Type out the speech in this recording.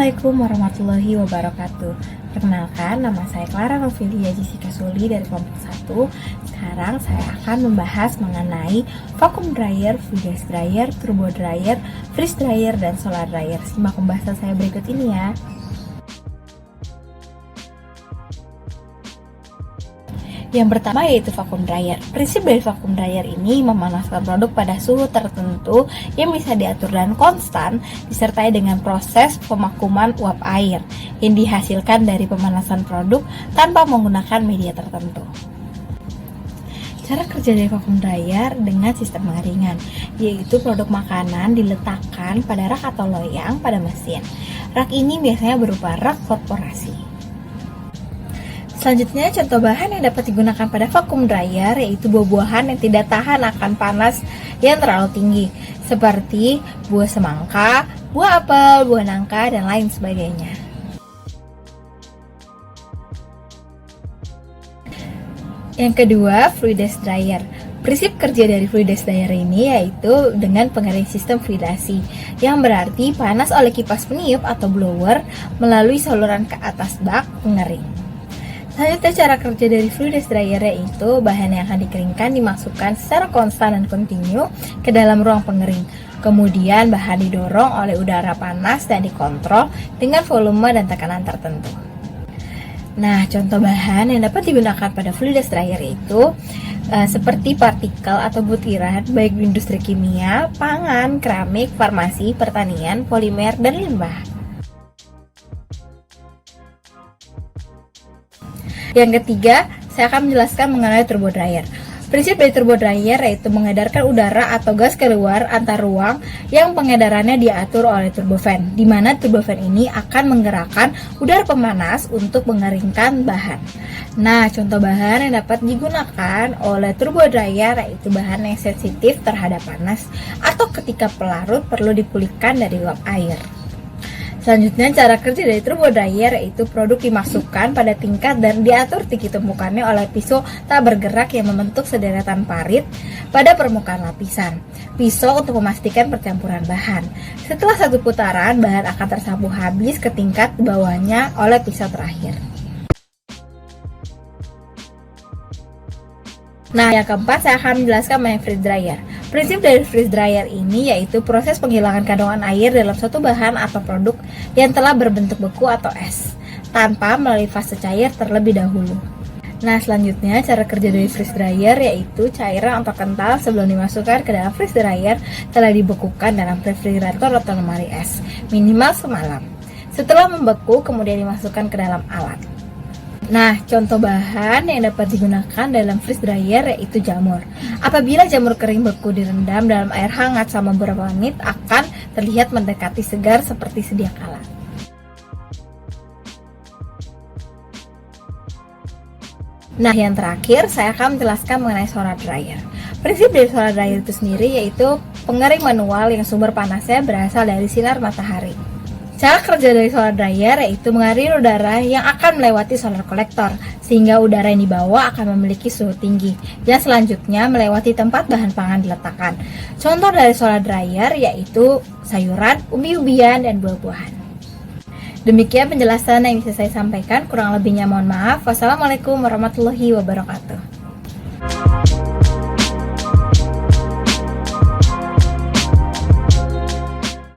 Assalamualaikum warahmatullahi wabarakatuh. Perkenalkan, nama saya Clara Novilia Jessica Suli dari kelompok 1. Sekarang saya akan membahas mengenai vacuum dryer, fluidize dryer, turbo dryer, freeze dryer, dan solar dryer. Simak pembahasan saya berikut ini ya. Yang pertama yaitu vacuum dryer. Prinsip dari vacuum dryer ini memanaskan produk pada suhu tertentu yang bisa diatur dan konstan, disertai dengan proses pemakuman uap air yang dihasilkan dari pemanasan produk tanpa menggunakan media tertentu. Cara kerja dari vacuum dryer dengan sistem pengeringan, yaitu produk makanan diletakkan pada rak atau loyang pada mesin. Rak ini biasanya berupa rak korporasi. Selanjutnya, contoh bahan yang dapat digunakan pada vacuum dryer yaitu buah-buahan yang tidak tahan akan panas yang terlalu tinggi, seperti buah semangka, buah apel, buah nangka, dan lain sebagainya. Yang kedua, fluidize dryer. Prinsip kerja dari fluidize dryer ini yaitu dengan pengering sistem fluidasi, yang berarti panas oleh kipas peniup atau blower melalui saluran ke atas bak pengering. Selanjutnya, cara kerja dari fluidize dryer yaitu bahan yang akan dikeringkan dimasukkan secara konstan dan kontinu ke dalam ruang pengering. Kemudian bahan didorong oleh udara panas dan dikontrol dengan volume dan tekanan tertentu. Nah, contoh bahan yang dapat digunakan pada fluidize dryer itu seperti partikel atau butiran baik di industri kimia, pangan, keramik, farmasi, pertanian, polimer, dan limbah. Yang ketiga, saya akan menjelaskan mengenai turbo dryer. Prinsip dari turbo dryer yaitu mengedarkan udara atau gas keluar antar ruang yang pengedarannya diatur oleh turbofan, di mana turbofan ini akan menggerakkan udara pemanas untuk mengeringkan bahan. Nah, contoh bahan yang dapat digunakan oleh turbo dryer yaitu bahan yang sensitif terhadap panas atau ketika pelarut perlu dipulihkan dari uap air. Selanjutnya, cara kerja dari turbo dryer yaitu produk dimasukkan pada tingkat dan diatur tinggi tumpukannya oleh pisau tak bergerak yang membentuk sederetan parit pada permukaan lapisan. Pisau untuk memastikan percampuran bahan. Setelah satu putaran, bahan akan tersapu habis ke tingkat bawahnya oleh pisau terakhir. Nah, yang keempat saya akan menjelaskan mengenai freeze dryer. Prinsip dari freeze dryer ini yaitu proses penghilangan kandungan air dalam suatu bahan atau produk yang telah berbentuk beku atau es, tanpa melalui fase cair terlebih dahulu. Nah, selanjutnya cara kerja dari freeze dryer yaitu cairan atau kental sebelum dimasukkan ke dalam freeze dryer telah dibekukan dalam refrigerator atau lemari es, minimal semalam. Setelah membeku, kemudian dimasukkan ke dalam alat. Nah, contoh bahan yang dapat digunakan dalam freeze dryer yaitu jamur. Apabila jamur kering beku direndam dalam air hangat selama beberapa menit, akan terlihat mendekati segar seperti sedia kala. Nah, yang terakhir saya akan menjelaskan mengenai solar dryer. Prinsip dari solar dryer itu sendiri yaitu pengering manual yang sumber panasnya berasal dari sinar matahari. Cara kerja dari solar dryer yaitu mengalir udara yang akan melewati solar kolektor, sehingga udara yang dibawa akan memiliki suhu tinggi, yang selanjutnya melewati tempat bahan pangan diletakkan. Contoh dari solar dryer yaitu sayuran, umbi-umbian, dan buah-buahan. Demikian penjelasan yang bisa saya sampaikan, kurang lebihnya mohon maaf. Wassalamualaikum warahmatullahi wabarakatuh.